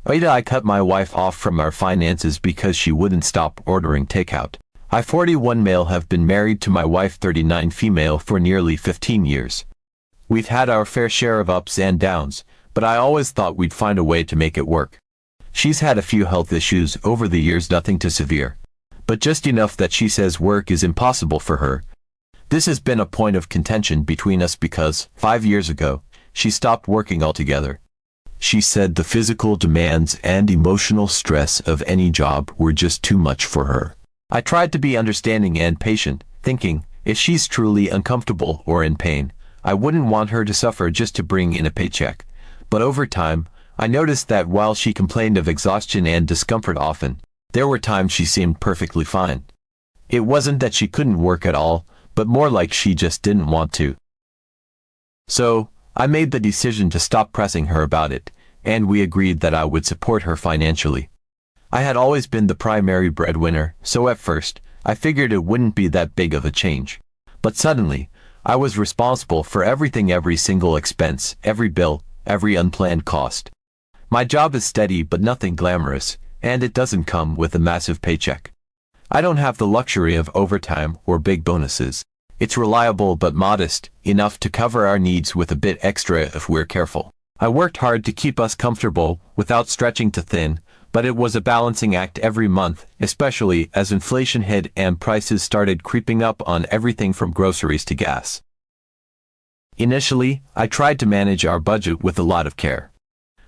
AITA. I cut my wife off from our finances because she wouldn't stop ordering takeout. I 41 male have been married to my wife 39 female for nearly 15 years. We've had our fair share of ups and downs, but I always thought we'd find a way to make it work. She's had a few health issues over the years, nothing too severe, but just enough that she says work is impossible for her. This has been a point of contention between us because, 5 years ago, she stopped working altogether. She said the physical demands and emotional stress of any job were just too much for her. I tried to be understanding and patient, thinking, if she's truly uncomfortable or in pain, I wouldn't want her to suffer just to bring in a paycheck. But over time, I noticed that while she complained of exhaustion and discomfort often, there were times she seemed perfectly fine. It wasn't that she couldn't work at all, but more like she just didn't want to. So, I made the decision to stop pressing her about it, and we agreed that I would support her financially. I had always been the primary breadwinner, so at first, I figured it wouldn't be that big of a change. But suddenly, I was responsible for everything, every single expense, every bill, every unplanned cost. My job is steady but nothing glamorous, and it doesn't come with a massive paycheck. I don't have the luxury of overtime or big bonuses. It's reliable but modest, enough to cover our needs with a bit extra if we're careful. I worked hard to keep us comfortable without stretching too thin, but it was a balancing act every month, especially as inflation hit and prices started creeping up on everything from groceries to gas. Initially, I tried to manage our budget with a lot of care.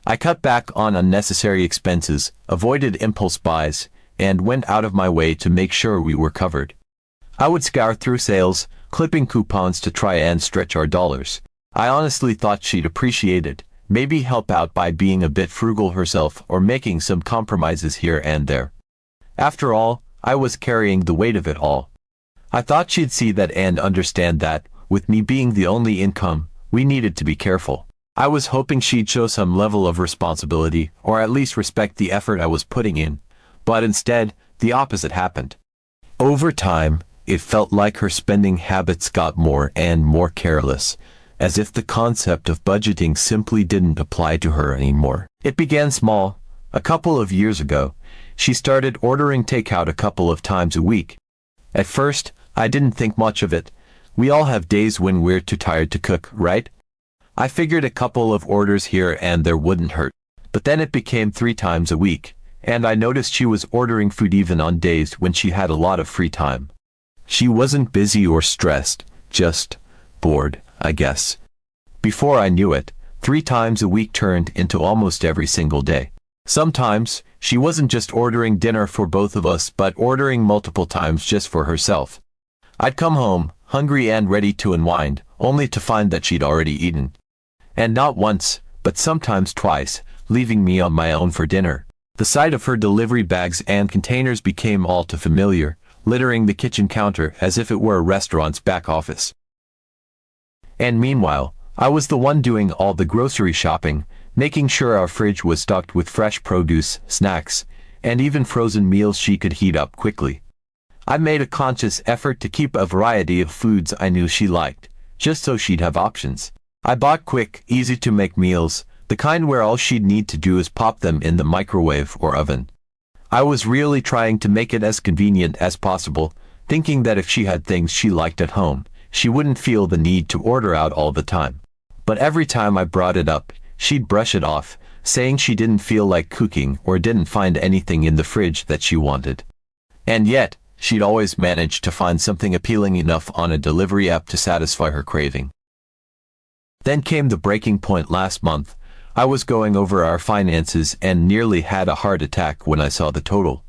I cut back on unnecessary expenses, avoided impulse buys, and went out of my way to make sure we were covered. I would scour through sales, clipping coupons to try and stretch our dollars. I honestly thought she'd appreciate it, maybe help out by being a bit frugal herself or making some compromises here and there. After all, I was carrying the weight of it all. I thought she'd see that and understand that, with me being the only income, we needed to be careful. I was hoping she'd show some level of responsibility, or at least respect the effort I was putting in, but instead, the opposite happened. Over time, it felt like her spending habits got more and more careless, as if the concept of budgeting simply didn't apply to her anymore. It began small. A couple of years ago, she started ordering takeout a couple of times a week. At first, I didn't think much of it. We all have days when we're too tired to cook, right? I figured a couple of orders here and there wouldn't hurt. But then it became 3 times a week, and I noticed she was ordering food even on days when she had a lot of free time. She wasn't busy or stressed, just bored, I guess. Before I knew it, 3 times a week turned into almost every single day. Sometimes, she wasn't just ordering dinner for both of us but ordering multiple times just for herself. I'd come home, hungry and ready to unwind, only to find that she'd already eaten. And not once, but sometimes twice, leaving me on my own for dinner. The sight of her delivery bags and containers became all too familiar, littering the kitchen counter as if it were a restaurant's back office. And meanwhile, I was the one doing all the grocery shopping, making sure our fridge was stocked with fresh produce, snacks, and even frozen meals she could heat up quickly. I made a conscious effort to keep a variety of foods I knew she liked, just so she'd have options. I bought quick, easy-to-make meals, the kind where all she'd need to do is pop them in the microwave or oven. I was really trying to make it as convenient as possible, thinking that if she had things she liked at home, she wouldn't feel the need to order out all the time. But every time I brought it up, she'd brush it off, saying she didn't feel like cooking or didn't find anything in the fridge that she wanted. And yet, she'd always managed to find something appealing enough on a delivery app to satisfy her craving. Then came the breaking point last month. I was going over our finances and nearly had a heart attack when I saw the total.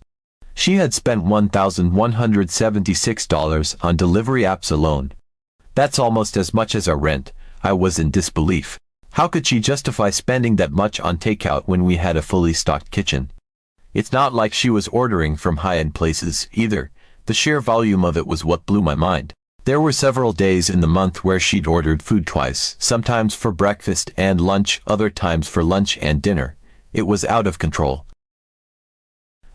She had spent $1,176 on delivery apps alone. That's almost as much as our rent. I was in disbelief. How could she justify spending that much on takeout when we had a fully stocked kitchen? It's not like she was ordering from high-end places, either. The sheer volume of it was what blew my mind. There were several days in the month where she'd ordered food twice, sometimes for breakfast and lunch, other times for lunch and dinner. It was out of control.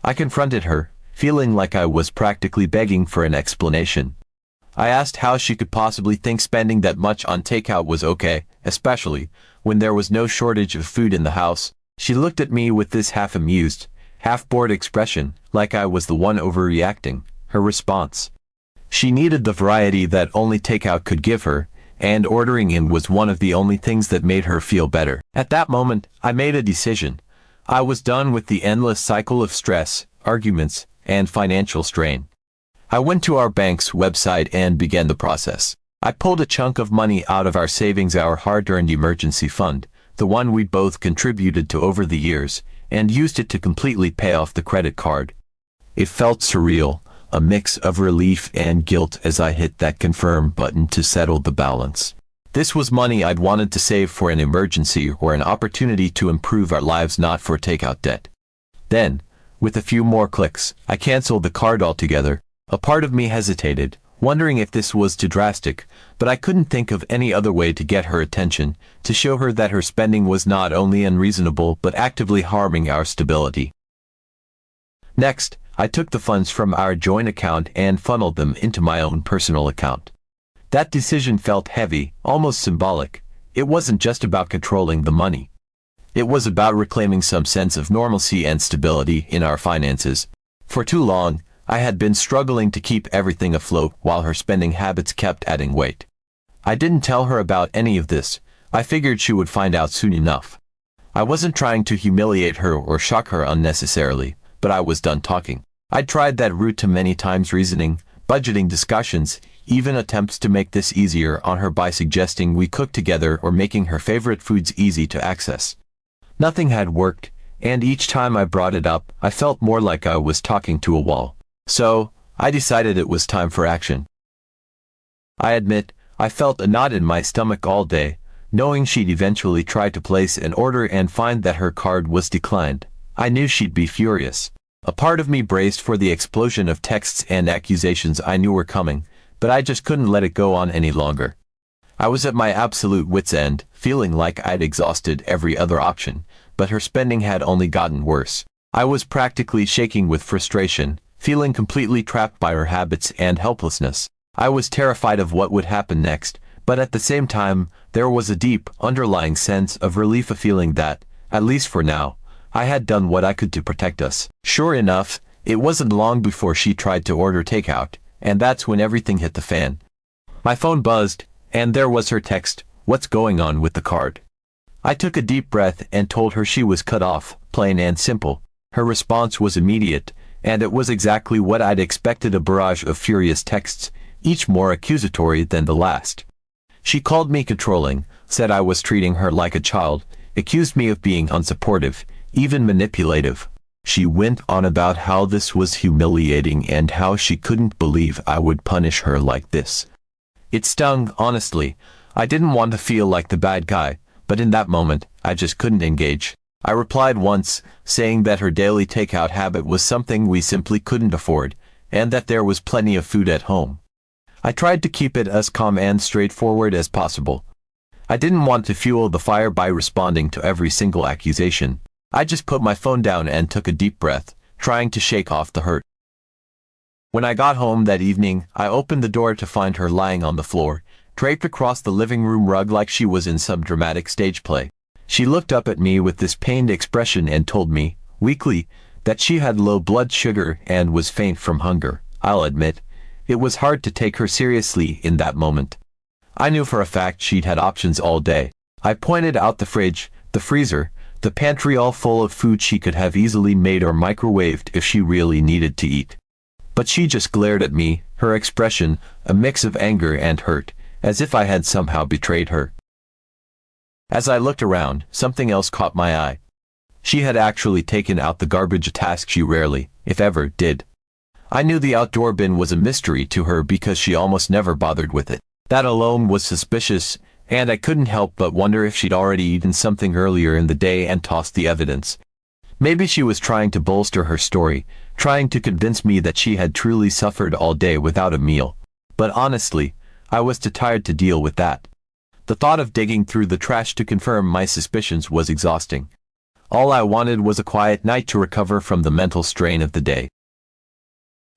I confronted her, feeling like I was practically begging for an explanation. I asked how she could possibly think spending that much on takeout was okay, especially when there was no shortage of food in the house. She looked at me with this half-amused, half-bored expression, like I was the one overreacting. Her response: she needed the variety that only takeout could give her, and ordering in was one of the only things that made her feel better. At that moment, I made a decision. I was done with the endless cycle of stress, arguments, and financial strain. I went to our bank's website and began the process. I pulled a chunk of money out of our savings, our hard-earned emergency fund, the one we both contributed to over the years, and used it to completely pay off the credit card. It felt surreal, a mix of relief and guilt as I hit that confirm button to settle the balance. This was money I'd wanted to save for an emergency or an opportunity to improve our lives, not for takeout debt. Then, with a few more clicks, I canceled the card altogether. A part of me hesitated, wondering if this was too drastic, but I couldn't think of any other way to get her attention, to show her that her spending was not only unreasonable but actively harming our stability. Next, I took the funds from our joint account and funneled them into my own personal account. That decision felt heavy, almost symbolic. It wasn't just about controlling the money. It was about reclaiming some sense of normalcy and stability in our finances. For too long, I had been struggling to keep everything afloat while her spending habits kept adding weight. I didn't tell her about any of this. I figured she would find out soon enough. I wasn't trying to humiliate her or shock her unnecessarily, but I was done talking. I'd tried that route too many times, reasoning, budgeting discussions, even attempts to make this easier on her by suggesting we cook together or making her favorite foods easy to access. Nothing had worked, and each time I brought it up, I felt more like I was talking to a wall. So, I decided it was time for action. I admit, I felt a knot in my stomach all day, knowing she'd eventually try to place an order and find that her card was declined. I knew she'd be furious. A part of me braced for the explosion of texts and accusations I knew were coming, but I just couldn't let it go on any longer. I was at my absolute wit's end, feeling like I'd exhausted every other option, but her spending had only gotten worse. I was practically shaking with frustration, feeling completely trapped by her habits and helplessness. I was terrified of what would happen next, but at the same time, there was a deep, underlying sense of relief, a feeling that, at least for now, I had done what I could to protect us. Sure enough, it wasn't long before she tried to order takeout, and that's when everything hit the fan. My phone buzzed, and there was her text: "What's going on with the card?" I took a deep breath and told her she was cut off, plain and simple. Her response was immediate, and it was exactly what I'd expected: a barrage of furious texts, each more accusatory than the last. She called me controlling, said I was treating her like a child, accused me of being unsupportive, even manipulative. She went on about how this was humiliating and how she couldn't believe I would punish her like this. It stung, honestly. I didn't want to feel like the bad guy, but in that moment, I just couldn't engage. I replied once, saying that her daily takeout habit was something we simply couldn't afford, and that there was plenty of food at home. I tried to keep it as calm and straightforward as possible. I didn't want to fuel the fire by responding to every single accusation. I just put my phone down and took a deep breath, trying to shake off the hurt. When I got home that evening, I opened the door to find her lying on the floor, draped across the living room rug like she was in some dramatic stage play. She looked up at me with this pained expression and told me, weakly, that she had low blood sugar and was faint from hunger. I'll admit, it was hard to take her seriously in that moment. I knew for a fact she'd had options all day. I pointed out the fridge, the freezer, the pantry, all full of food she could have easily made or microwaved if she really needed to eat. But she just glared at me, her expression a mix of anger and hurt, as if I had somehow betrayed her. As I looked around, something else caught my eye. She had actually taken out the garbage, a task she rarely, if ever, did. I knew the outdoor bin was a mystery to her because she almost never bothered with it. That alone was suspicious, and I couldn't help but wonder if she'd already eaten something earlier in the day and tossed the evidence. Maybe she was trying to bolster her story, trying to convince me that she had truly suffered all day without a meal. But honestly, I was too tired to deal with that. The thought of digging through the trash to confirm my suspicions was exhausting. All I wanted was a quiet night to recover from the mental strain of the day.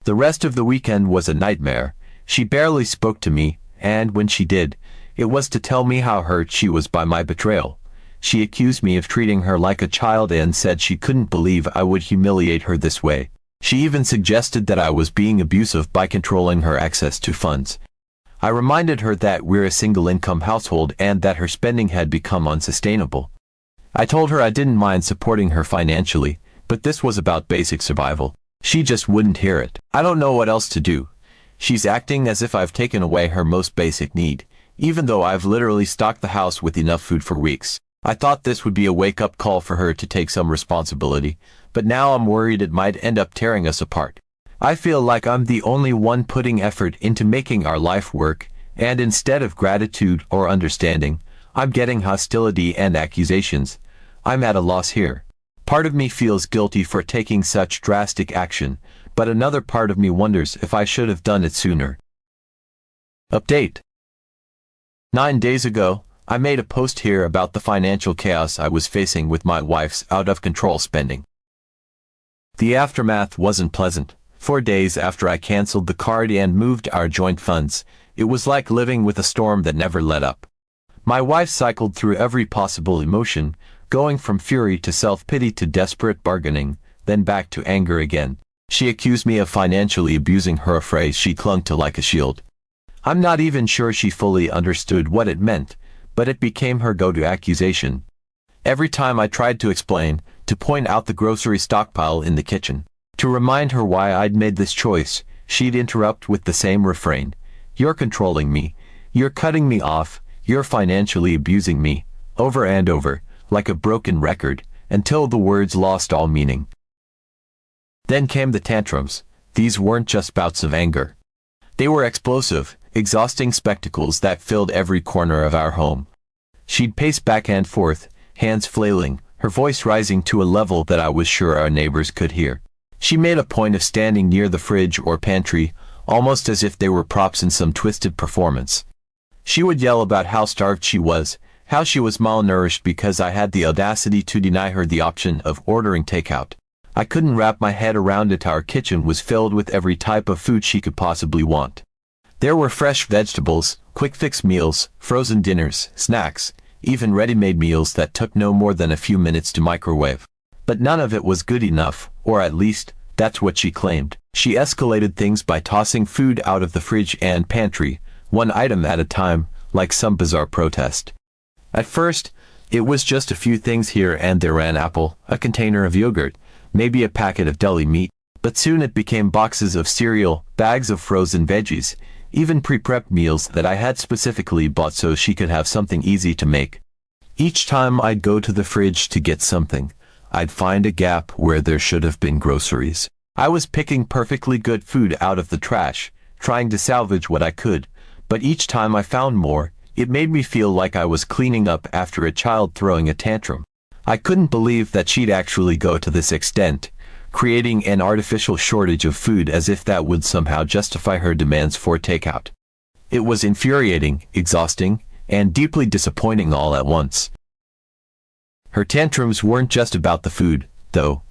The rest of the weekend was a nightmare. She barely spoke to me, and when she did, it was to tell me how hurt she was by my betrayal. She accused me of treating her like a child and said she couldn't believe I would humiliate her this way. She even suggested that I was being abusive by controlling her access to funds. I reminded her that we're a single-income household and that her spending had become unsustainable. I told her I didn't mind supporting her financially, but this was about basic survival. She just wouldn't hear it. I don't know what else to do. She's acting as if I've taken away her most basic need, even though I've literally stocked the house with enough food for weeks. I thought this would be a wake-up call for her to take some responsibility, but now I'm worried it might end up tearing us apart. I feel like I'm the only one putting effort into making our life work, and instead of gratitude or understanding, I'm getting hostility and accusations. I'm at a loss here. Part of me feels guilty for taking such drastic action, but another part of me wonders if I should have done it sooner. Update. 9 days ago, I made a post here about the financial chaos I was facing with my wife's out-of-control spending. The aftermath wasn't pleasant. 4 days after I canceled the card and moved our joint funds, it was like living with a storm that never let up. My wife cycled through every possible emotion, going from fury to self-pity to desperate bargaining, then back to anger again. She accused me of financially abusing her, a phrase she clung to like a shield. I'm not even sure she fully understood what it meant, but it became her go-to accusation. Every time I tried to explain, to point out the grocery stockpile in the kitchen, to remind her why I'd made this choice, she'd interrupt with the same refrain. You're controlling me. You're cutting me off. You're financially abusing me. Over and over, like a broken record, until the words lost all meaning. Then came the tantrums. These weren't just bouts of anger. They were explosive, exhausting spectacles that filled every corner of our home. She'd pace back and forth, hands flailing, her voice rising to a level that I was sure our neighbors could hear. She made a point of standing near the fridge or pantry, almost as if they were props in some twisted performance. She would yell about how starved she was, how she was malnourished because I had the audacity to deny her the option of ordering takeout. I couldn't wrap my head around it. Our kitchen was filled with every type of food she could possibly want. There were fresh vegetables, quick-fix meals, frozen dinners, snacks, even ready-made meals that took no more than a few minutes to microwave. But none of it was good enough, or at least, that's what she claimed. She escalated things by tossing food out of the fridge and pantry, one item at a time, like some bizarre protest. At first, it was just a few things here and there, an apple, a container of yogurt, maybe a packet of deli meat, but soon it became boxes of cereal, bags of frozen veggies, even pre-prepped meals that I had specifically bought so she could have something easy to make. Each time I'd go to the fridge to get something, I'd find a gap where there should have been groceries. I was picking perfectly good food out of the trash, trying to salvage what I could, but each time I found more, it made me feel like I was cleaning up after a child throwing a tantrum. I couldn't believe that she'd actually go to this extent, creating an artificial shortage of food as if that would somehow justify her demands for takeout. It was infuriating, exhausting, and deeply disappointing all at once. Her tantrums weren't just about the food, though.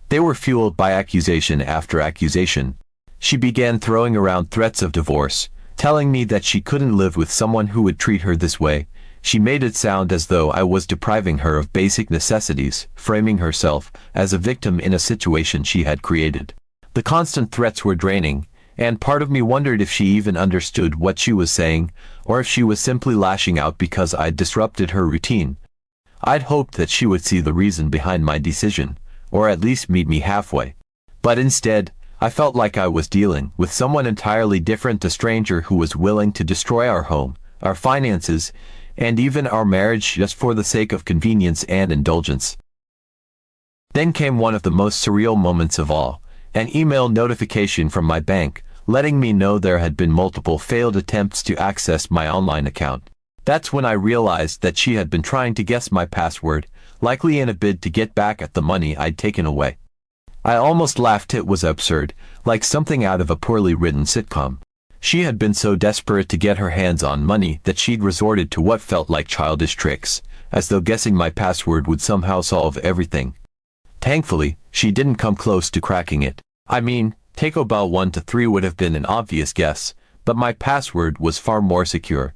They were fueled by accusation after accusation. She began throwing around threats of divorce, telling me that she couldn't live with someone who would treat her this way. She made it sound as though I was depriving her of basic necessities, framing herself as a victim in a situation she had created. The constant threats were draining, and part of me wondered if she even understood what she was saying, or if she was simply lashing out because I'd disrupted her routine. I'd hoped that she would see the reason behind my decision, or at least meet me halfway. But instead, I felt like I was dealing with someone entirely different, a stranger who was willing to destroy our home, our finances, and even our marriage just for the sake of convenience and indulgence. Then came one of the most surreal moments of all, an email notification from my bank, letting me know there had been multiple failed attempts to access my online account. That's when I realized that she had been trying to guess my password, likely in a bid to get back at the money I'd taken away. I almost laughed. It was absurd, like something out of a poorly written sitcom. She had been so desperate to get her hands on money that she'd resorted to what felt like childish tricks, as though guessing my password would somehow solve everything. Thankfully, she didn't come close to cracking it. I mean, Takeout 1 to 3 would have been an obvious guess, but my password was far more secure.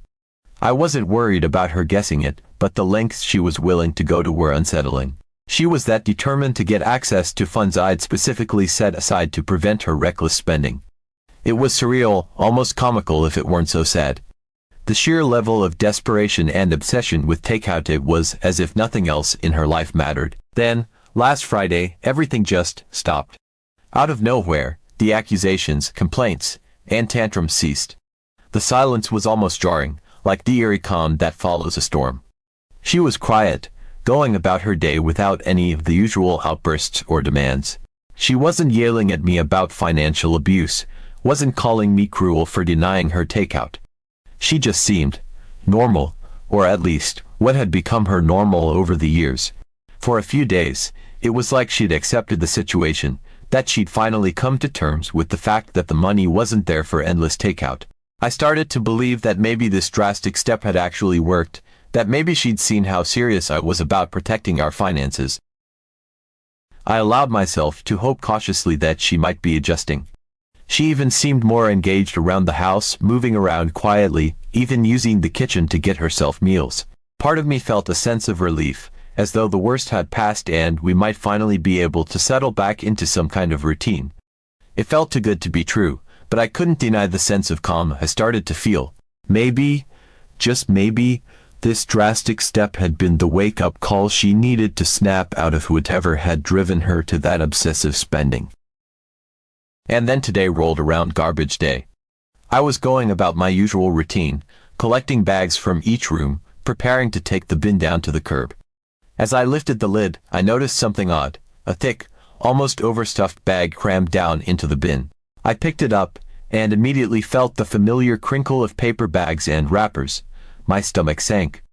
I wasn't worried about her guessing it, but the lengths she was willing to go to were unsettling. She was that determined to get access to funds I'd specifically set aside to prevent her reckless spending. It was surreal, almost comical if it weren't so sad. The sheer level of desperation and obsession with Takeout, it was as if nothing else in her life mattered. Then, last Friday, everything just stopped. Out of nowhere, the accusations, complaints, and tantrums ceased. The silence was almost jarring, like the eerie calm that follows a storm. She was quiet, going about her day without any of the usual outbursts or demands. She wasn't yelling at me about financial abuse, wasn't calling me cruel for denying her takeout. She just seemed normal, or at least what had become her normal over the years. For a few days, it was like she'd accepted the situation, that she'd finally come to terms with the fact that the money wasn't there for endless takeout. I started to believe that maybe this drastic step had actually worked, that maybe she'd seen how serious I was about protecting our finances. I allowed myself to hope cautiously that she might be adjusting. She even seemed more engaged around the house, moving around quietly, even using the kitchen to get herself meals. Part of me felt a sense of relief, as though the worst had passed and we might finally be able to settle back into some kind of routine. It felt too good to be true, but I couldn't deny the sense of calm I started to feel. Maybe, just maybe, this drastic step had been the wake-up call she needed to snap out of whatever had driven her to that obsessive spending. And then today rolled around, garbage day. I was going about my usual routine, collecting bags from each room, preparing to take the bin down to the curb. As I lifted the lid, I noticed something odd, a thick, almost overstuffed bag crammed down into the bin. I picked it up, and immediately felt the familiar crinkle of paper bags and wrappers. My stomach sank.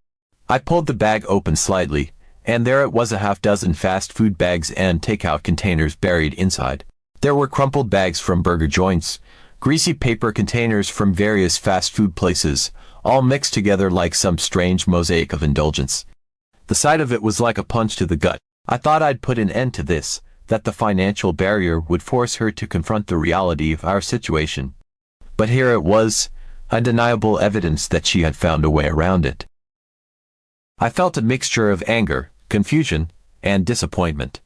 I pulled the bag open slightly, and there it was, a half-dozen fast food bags and takeout containers buried inside. There were crumpled bags from burger joints, greasy paper containers from various fast food places, all mixed together like some strange mosaic of indulgence. The sight of it was like a punch to the gut. I thought I'd put an end to this, that the financial barrier would force her to confront the reality of our situation. But here it was, undeniable evidence that she had found a way around it. I felt a mixture of anger, confusion, and disappointment.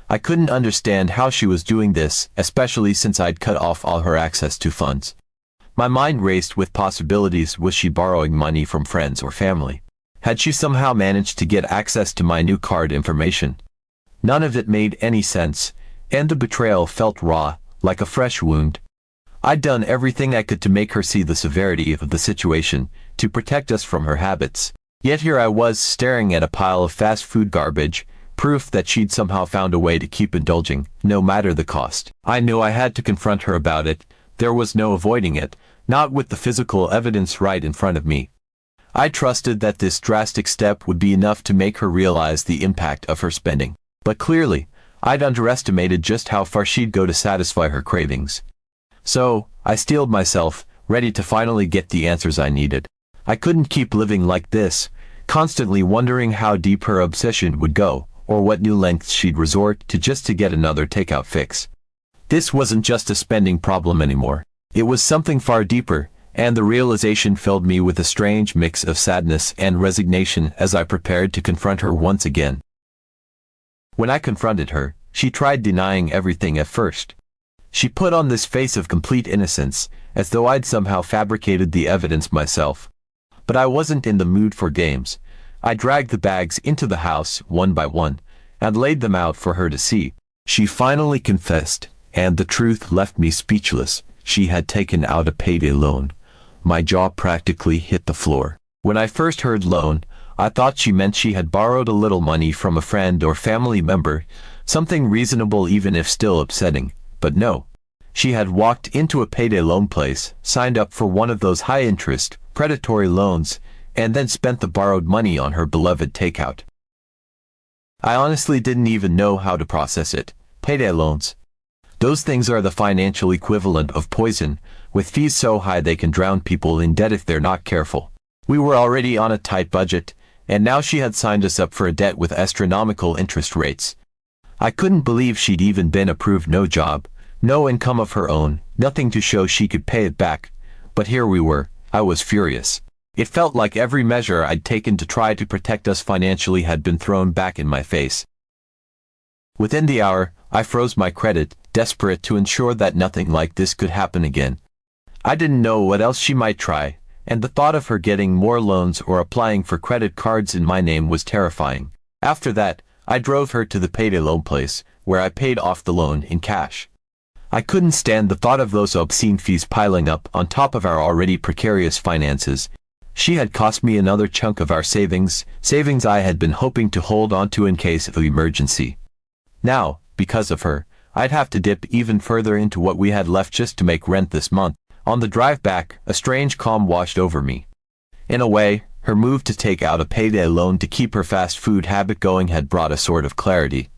I couldn't understand how she was doing this, especially since I'd cut off all her access to funds. My mind raced with possibilities. Was she borrowing money from friends or family? Had she somehow managed to get access to my new card information? None of it made any sense, and the betrayal felt raw, like a fresh wound. I'd done everything I could to make her see the severity of the situation, to protect us from her habits. Yet here I was staring at a pile of fast food garbage, proof that she'd somehow found a way to keep indulging, no matter the cost. I knew I had to confront her about it. There was no avoiding it, not with the physical evidence right in front of me. I trusted that this drastic step would be enough to make her realize the impact of her spending. But clearly, I'd underestimated just how far she'd go to satisfy her cravings. So, I steeled myself, ready to finally get the answers I needed. I couldn't keep living like this, constantly wondering how deep her obsession would go, or what new lengths she'd resort to just to get another takeout fix. This wasn't just a spending problem anymore. It was something far deeper, and the realization filled me with a strange mix of sadness and resignation as I prepared to confront her once again. When I confronted her, she tried denying everything at first. She put on this face of complete innocence, as though I'd somehow fabricated the evidence myself. But I wasn't in the mood for games. I dragged the bags into the house, one by one, and laid them out for her to see. She finally confessed, and the truth left me speechless. She had taken out a payday loan. My jaw practically hit the floor. When I first heard loan, I thought she meant she had borrowed a little money from a friend or family member, something reasonable even if still upsetting. But no. She had walked into a payday loan place, signed up for one of those high-interest, predatory loans, and then spent the borrowed money on her beloved takeout. I honestly didn't even know how to process it. Payday loans. Those things are the financial equivalent of poison, with fees so high they can drown people in debt if they're not careful. We were already on a tight budget, and now she had signed us up for a debt with astronomical interest rates. I couldn't believe she'd even been approved. No job, no income of her own, nothing to show she could pay it back. But here we were. I was furious. It felt like every measure I'd taken to try to protect us financially had been thrown back in my face. Within the hour, I froze my credit, desperate to ensure that nothing like this could happen again. I didn't know what else she might try, and the thought of her getting more loans or applying for credit cards in my name was terrifying. After that, I drove her to the payday loan place, where I paid off the loan in cash. I couldn't stand the thought of those obscene fees piling up on top of our already precarious finances. She had cost me another chunk of our savings I had been hoping to hold on to in case of emergency. Now, because of her, I'd have to dip even further into what we had left just to make rent this month. On the drive back, a strange calm washed over me. In a way, her move to take out a payday loan to keep her fast food habit going had brought a sort of clarity.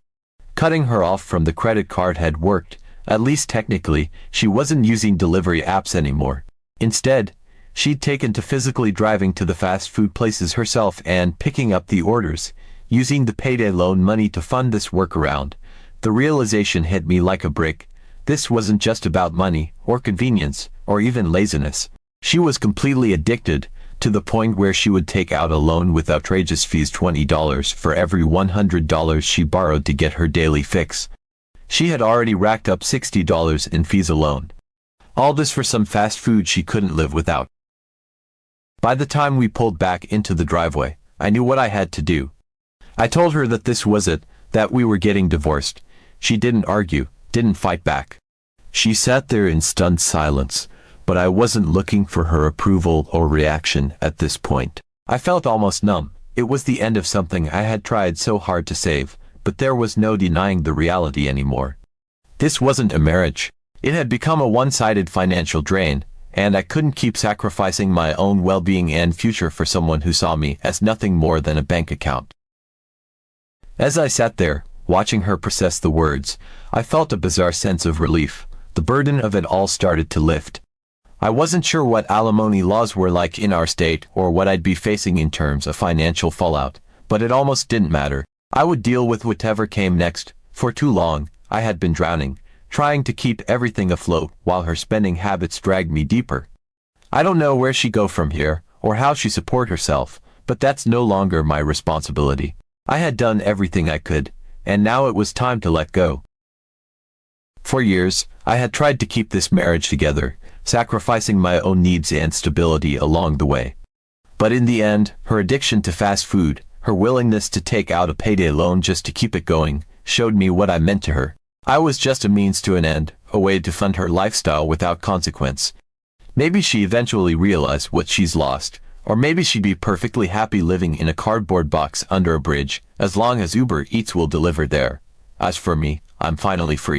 Cutting her off from the credit card had worked. At least technically, she wasn't using delivery apps anymore. Instead, she'd taken to physically driving to the fast food places herself and picking up the orders, using the payday loan money to fund this workaround. The realization hit me like a brick. This wasn't just about money, or convenience, or even laziness. She was completely addicted, to the point where she would take out a loan with outrageous fees, $20 for every $100 she borrowed to get her daily fix. She had already racked up $60 in fees alone. All this for some fast food she couldn't live without. By the time we pulled back into the driveway, I knew what I had to do. I told her that this was it, that we were getting divorced. She didn't argue, didn't fight back. She sat there in stunned silence, but I wasn't looking for her approval or reaction at this point. I felt almost numb. It was the end of something I had tried so hard to save, but there was no denying the reality anymore. This wasn't a marriage. It had become a one-sided financial drain, and I couldn't keep sacrificing my own well-being and future for someone who saw me as nothing more than a bank account. As I sat there, watching her process the words, I felt a bizarre sense of relief. The burden of it all started to lift. I wasn't sure what alimony laws were like in our state or what I'd be facing in terms of financial fallout, but it almost didn't matter. I would deal with whatever came next. For too long, I had been drowning, trying to keep everything afloat while her spending habits dragged me deeper. I don't know where she go from here, or how she support herself, but that's no longer my responsibility. I had done everything I could, and now it was time to let go. For years, I had tried to keep this marriage together, sacrificing my own needs and stability along the way. But in the end, her addiction to fast food, her willingness to take out a payday loan just to keep it going, showed me what I meant to her. I was just a means to an end, a way to fund her lifestyle without consequence. Maybe she eventually realized what she's lost, or maybe she'd be perfectly happy living in a cardboard box under a bridge, as long as Uber Eats will deliver there. As for me, I'm finally free.